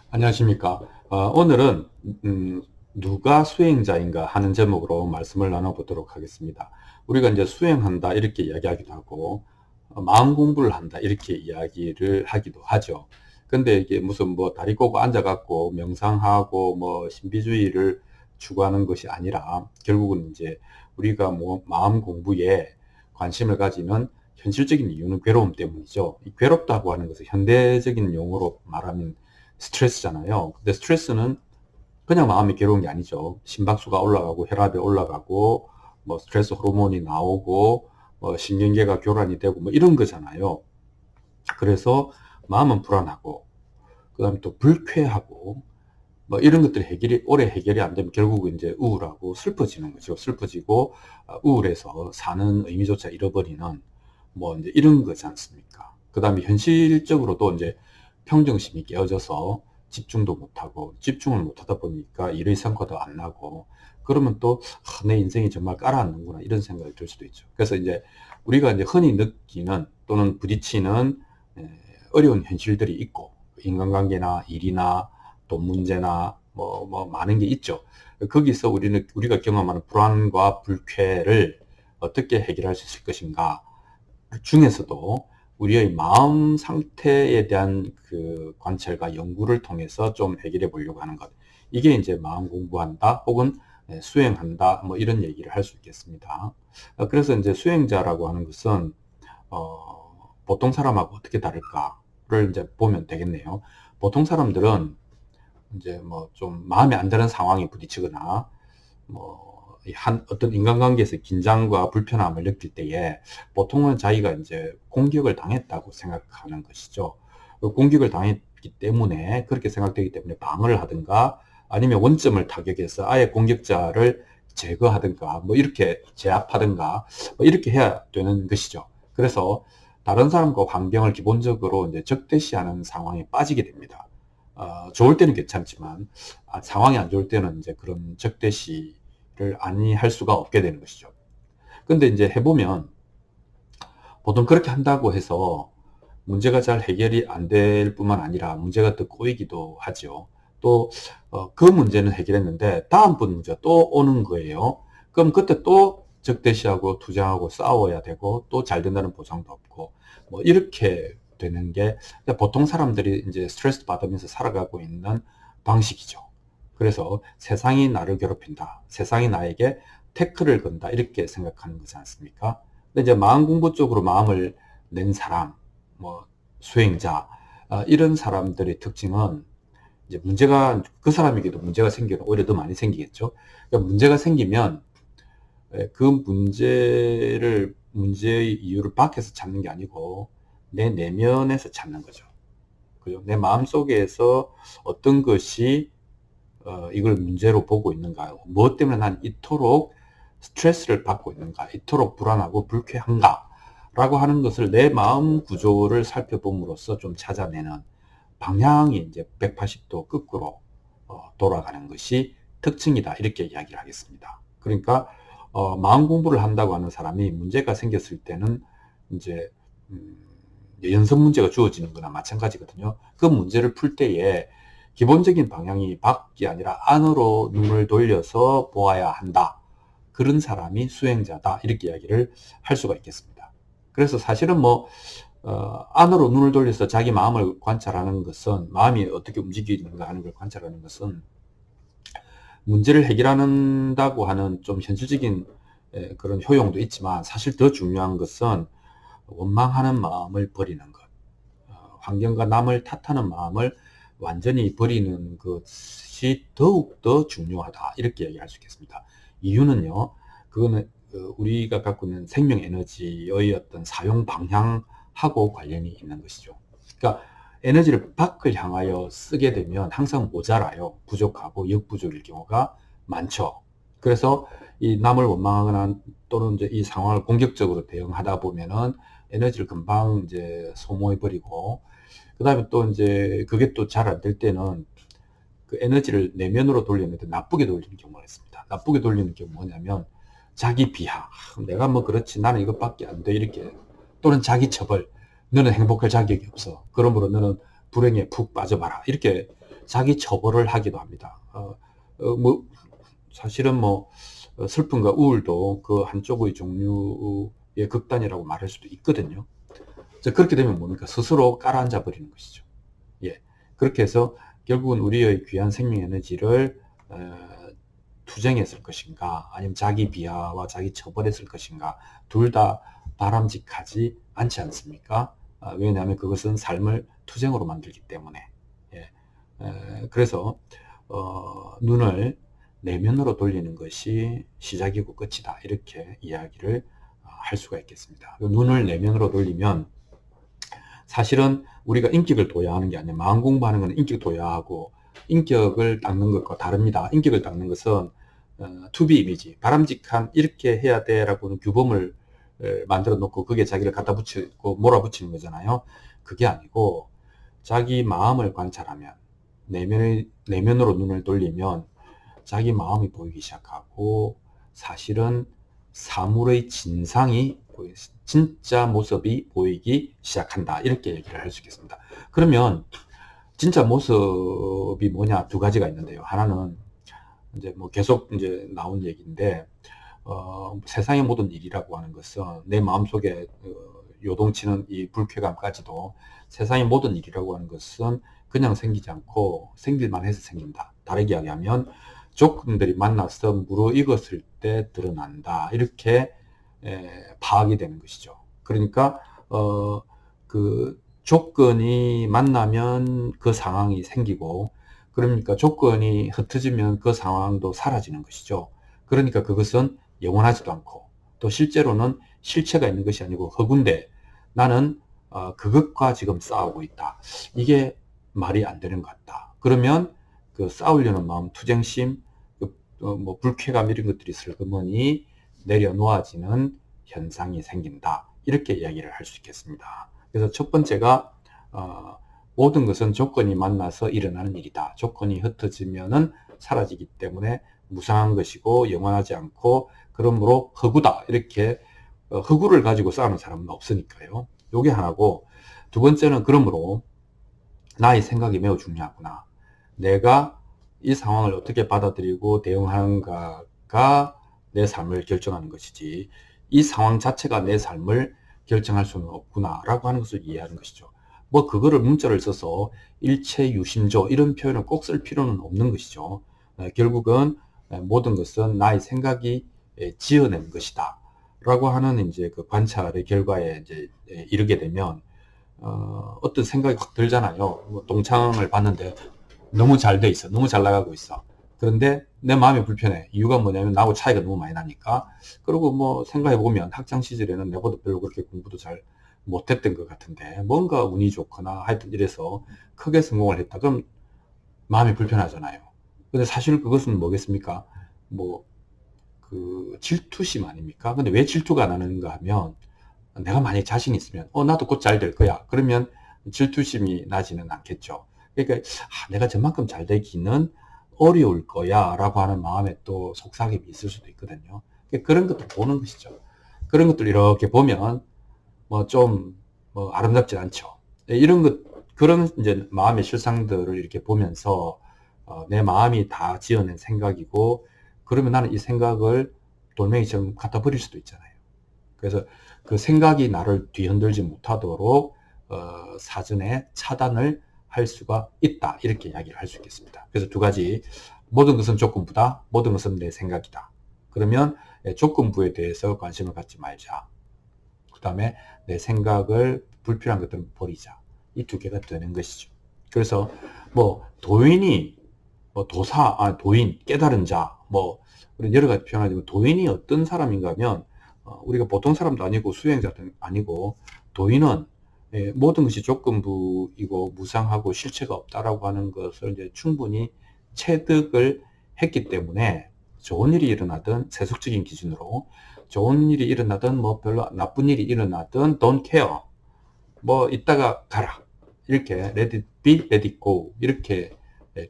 안녕하십니까. 오늘은 누가 수행자인가 하는 제목으로 말씀을 나눠보도록 하겠습니다. 우리가 이제 수행한다 이렇게 이야기하기도 하고 마음 공부를 한다 이렇게 이야기를 하기도 하죠. 근데 이게 무슨 뭐 다리 꼬고 앉아갖고 명상하고 뭐 신비주의를 추구하는 것이 아니라 결국은 이제 우리가 뭐 마음 공부에 관심을 가지는 현실적인 이유는 괴로움 때문이죠. 이 괴롭다고 하는 것은 현대적인 용어로 말하면 스트레스잖아요. 근데 스트레스는 그냥 마음이 괴로운 게 아니죠. 심박수가 올라가고 혈압이 올라가고 뭐 스트레스 호르몬이 나오고 뭐 신경계가 교란이 되고 뭐 이런 거잖아요. 그래서 마음은 불안하고 그다음에 또 불쾌하고 뭐 이런 것들이 오래 해결이 안 되면 결국은 이제 우울하고 슬퍼지는 거죠. 슬퍼지고 우울해서 사는 의미조차 잃어버리는 뭐 이제 이런 거지 않습니까? 그다음에 현실적으로도 이제 평정심이 깨어져서 집중도 못하고 집중을 못하다 보니까 일의 성과도 안 나고 그러면 또 내 인생이 정말 깔아앉는구나 이런 생각이 들 수도 있죠. 그래서 이제 우리가 이제 흔히 느끼는 또는 부딪히는 어려운 현실들이 있고 인간관계나 일이나 돈 문제나 뭐 많은 게 있죠. 거기서 우리가 경험하는 불안과 불쾌를 어떻게 해결할 수 있을 것인가. 그 중에서도 우리의 마음 상태에 대한 그 관찰과 연구를 통해서 좀 해결해 보려고 하는 것. 이게 이제 마음 공부한다 혹은 수행한다 뭐 이런 얘기를 할 수 있겠습니다. 그래서 이제 수행자라고 하는 것은 보통 사람하고 어떻게 다를까를 이제 보면 되겠네요. 보통 사람들은 이제 뭐 좀 마음에 안 드는 상황에 부딪히거나 뭐 어떤 인간관계에서 긴장과 불편함을 느낄 때에 보통은 자기가 이제 공격을 당했다고 생각하는 것이죠. 그 공격을 당했기 때문에 그렇게 생각되기 때문에 방어를 하든가 아니면 원점을 타격해서 아예 공격자를 제거하든가 뭐 이렇게 제압하든가 뭐 이렇게 해야 되는 것이죠. 그래서 다른 사람과 환경을 기본적으로 이제 적대시하는 상황에 빠지게 됩니다. 좋을 때는 괜찮지만 상황이 안 좋을 때는 이제 그런 적대시를 아니할 수가 없게 되는 것이죠. 근데 이제 해보면 보통 그렇게 한다고 해서 문제가 잘 해결이 안 될 뿐만 아니라 문제가 더 꼬이기도 하죠. 또 그 문제는 해결했는데 다음번 문제가 또 오는 거예요. 그럼 그때 또 적대시하고 투쟁하고 싸워야 되고 또 잘 된다는 보장도 없고 뭐 이렇게 되는 게 보통 사람들이 이제 스트레스 받으면서 살아가고 있는 방식이죠. 그래서 세상이 나를 괴롭힌다. 세상이 나에게 태클을 건다. 이렇게 생각하는 거지 않습니까? 근데 이제 마음 공부 쪽으로 마음을 낸 사람, 뭐 수행자 이런 사람들의 특징은 이제 문제가 그 사람에게도 문제가 생기면 오히려 더 많이 생기겠죠. 그러니까 문제가 생기면 그 문제의 이유를 밖에서 찾는 게 아니고 내 내면에서 찾는 거죠. 그죠? 내 마음 속에서 어떤 것이 이걸 문제로 보고 있는가, 무엇 때문에 난 이토록 스트레스를 받고 있는가, 이토록 불안하고 불쾌한가, 라고 하는 것을 내 마음 구조를 살펴봄으로써 좀 찾아내는 방향이 이제 180도 거꾸로 돌아가는 것이 특징이다. 이렇게 이야기를 하겠습니다. 그러니까 마음 공부를 한다고 하는 사람이 문제가 생겼을 때는 이제 연습 문제가 주어지는 거나 마찬가지거든요. 그 문제를 풀 때에 기본적인 방향이 밖이 아니라 안으로 눈을 돌려서 보아야 한다. 그런 사람이 수행자다. 이렇게 이야기를 할 수가 있겠습니다. 그래서 사실은 뭐 안으로 눈을 돌려서 자기 마음을 관찰하는 것은 마음이 어떻게 움직이는가 하는 걸 관찰하는 것은 문제를 해결한다고 하는 좀 현실적인 그런 효용도 있지만 사실 더 중요한 것은 원망하는 마음을 버리는 것, 환경과 남을 탓하는 마음을 완전히 버리는 것이 더욱더 중요하다. 이렇게 얘기할 수 있겠습니다. 이유는요, 그거는 우리가 갖고 있는 생명 에너지의 어떤 사용 방향하고 관련이 있는 것이죠. 그러니까 에너지를 밖을 향하여 쓰게 되면 항상 모자라요. 부족하고 역부족일 경우가 많죠. 그래서 이 남을 원망하거나 또는 이제 이 상황을 공격적으로 대응하다 보면은 에너지를 금방 이제 소모해 버리고 그다음에 또 이제 그게 또 잘 안 될 때는 그 에너지를 내면으로 돌리는데 나쁘게 돌리는 경우가 있습니다. 나쁘게 돌리는 게 뭐냐면 자기 비하. 내가 뭐 그렇지 나는 이것밖에 안 돼 이렇게 또는 자기 처벌. 너는 행복할 자격이 없어. 그러므로 너는 불행에 푹 빠져봐라. 이렇게 자기 처벌을 하기도 합니다. 뭐 사실은 뭐 슬픔과 우울도 그 한쪽의 종류의 극단이라고 말할 수도 있거든요. 그렇게 되면 뭡니까? 스스로 깔아앉아 버리는 것이죠. 예. 그렇게 해서 결국은 우리의 귀한 생명 에너지를 투쟁했을 것인가, 아니면 자기 비하와 자기 처벌했을 것인가, 둘 다 바람직하지 않지 않습니까? 왜냐하면 그것은 삶을 투쟁으로 만들기 때문에. 예. 그래서 눈을 내면으로 돌리는 것이 시작이고 끝이다, 이렇게 이야기를 할 수가 있겠습니다. 눈을 내면으로 돌리면 사실은 우리가 인격을 도야하는 게 아니라 마음 공부하는 것은 인격 도야하고 인격을 닦는 것과 다릅니다. 인격을 닦는 것은 투비 이미지, 바람직한 이렇게 해야 돼 라고는 규범을 만들어 놓고 그게 자기를 갖다 붙이고 몰아붙이는 거잖아요. 그게 아니고 자기 마음을 관찰하면, 내면으로 눈을 돌리면 자기 마음이 보이기 시작하고 사실은 사물의 진상이 진짜 모습이 보이기 시작한다, 이렇게 얘기를 할 수 있겠습니다. 그러면 진짜 모습이 뭐냐, 두 가지가 있는데요. 하나는 이제 뭐 계속 이제 나온 얘기인데 세상의 모든 일이라고 하는 것은 내 마음속에 요동치는 이 불쾌감까지도 세상의 모든 일이라고 하는 것은 그냥 생기지 않고 생길만 해서 생긴다. 다르게 이야기하면 조건들이 만나서 무르익었을 때 드러난다, 이렇게 파악이 되는 것이죠. 그러니까 그 조건이 만나면 그 상황이 생기고, 그러니까 조건이 흩어지면 그 상황도 사라지는 것이죠. 그러니까 그것은 영원하지도 않고, 또 실제로는 실체가 있는 것이 아니고 허구인데 나는 그것과 지금 싸우고 있다. 이게 말이 안 되는 것 같다. 그러면 그 싸우려는 마음, 투쟁심, 뭐 불쾌감, 이런 것들이 슬그머니 내려놓아지는 현상이 생긴다, 이렇게 이야기를 할 수 있겠습니다. 그래서 첫 번째가 모든 것은 조건이 만나서 일어나는 일이다. 조건이 흩어지면은 사라지기 때문에 무상한 것이고 영원하지 않고 그러므로 허구다, 이렇게 허구를 가지고 싸우는 사람은 없으니까요. 요게 하나고, 두 번째는 그러므로 나의 생각이 매우 중요하구나. 내가 이 상황을 어떻게 받아들이고 대응하는가가 내 삶을 결정하는 것이지 이 상황 자체가 내 삶을 결정할 수는 없구나 라고 하는 것을 이해하는 것이죠. 뭐 그거를 문자를 써서 일체유심조 이런 표현을 꼭 쓸 필요는 없는 것이죠. 결국은 모든 것은 나의 생각이 지어낸 것이다 라고 하는 이제 그 관찰의 결과에 이제 이르게 되면 어떤 생각이 확 들잖아요. 뭐 동창을 봤는데 너무 잘 돼 있어. 너무 잘 나가고 있어. 그런데 내 마음이 불편해. 이유가 뭐냐면 나하고 차이가 너무 많이 나니까. 그리고 뭐 생각해보면 학창 시절에는 내보다 별로 그렇게 공부도 잘 못했던 것 같은데 뭔가 운이 좋거나 하여튼 이래서 크게 성공을 했다. 그럼 마음이 불편하잖아요. 근데 사실 그것은 뭐겠습니까? 뭐 그 질투심 아닙니까? 근데 왜 질투가 나는가 하면 내가 만약에 자신 있으면 나도 곧 잘 될 거야. 그러면 질투심이 나지는 않겠죠. 그러니까 내가 저만큼 잘 되기는 어려울 거야 라고 하는 마음에 또 속삭임이 있을 수도 있거든요. 그러니까 그런 것도 보는 것이죠. 그런 것들 이렇게 보면 뭐 좀 뭐 아름답지 않죠. 이런 것, 그런 이제 마음의 실상들을 이렇게 보면서 내 마음이 다 지어낸 생각이고, 그러면 나는 이 생각을 돌멩이처럼 갖다 버릴 수도 있잖아요. 그래서 그 생각이 나를 뒤흔들지 못하도록 사전에 차단을 할 수가 있다, 이렇게 이야기를 할 수 있겠습니다. 그래서 두 가지, 모든 것은 조건부다, 모든 것은 내 생각이다. 그러면 조건부에 대해서 관심을 갖지 말자. 그 다음에 내 생각을 불필요한 것들은 버리자. 이 두 개가 되는 것이죠. 그래서 뭐 도인이 뭐 도인, 깨달은 자, 뭐 여러 가지 표현하지만 도인이 어떤 사람인가 하면 우리가 보통 사람도 아니고 수행자도 아니고, 도인은 모든 것이 조건부이고 무상하고 실체가 없다라고 하는 것을 이제 충분히 체득을 했기 때문에 좋은 일이 일어나든, 세속적인 기준으로 좋은 일이 일어나든 뭐 별로 나쁜 일이 일어나든 don't care, 뭐 이따가 가라, 이렇게 let it be, let it go, 이렇게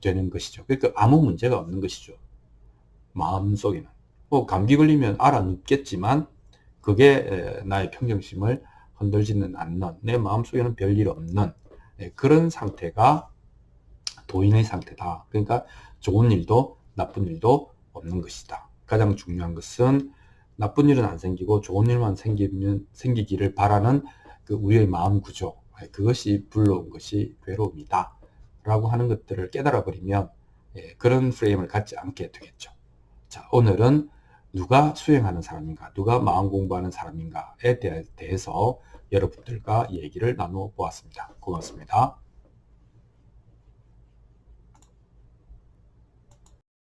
되는 것이죠. 그러니까 아무 문제가 없는 것이죠. 마음속에는 뭐 감기 걸리면 알아눕겠지만 그게 나의 평정심을 흔들지는 않는, 내 마음속에는 별일 없는 그런 상태가 도인의 상태다. 그러니까 좋은 일도 나쁜 일도 없는 것이다. 가장 중요한 것은 나쁜 일은 안 생기고 좋은 일만 생기기를 바라는 그 우리의 마음 구조, 그것이 불러온 것이 괴로움이다 라고 하는 것들을 깨달아 버리면 그런 프레임을 갖지 않게 되겠죠. 자, 오늘은 누가 수행하는 사람인가, 누가 마음 공부하는 사람인가에 대해서 여러분들과 얘기를 나누어 보았습니다. 고맙습니다.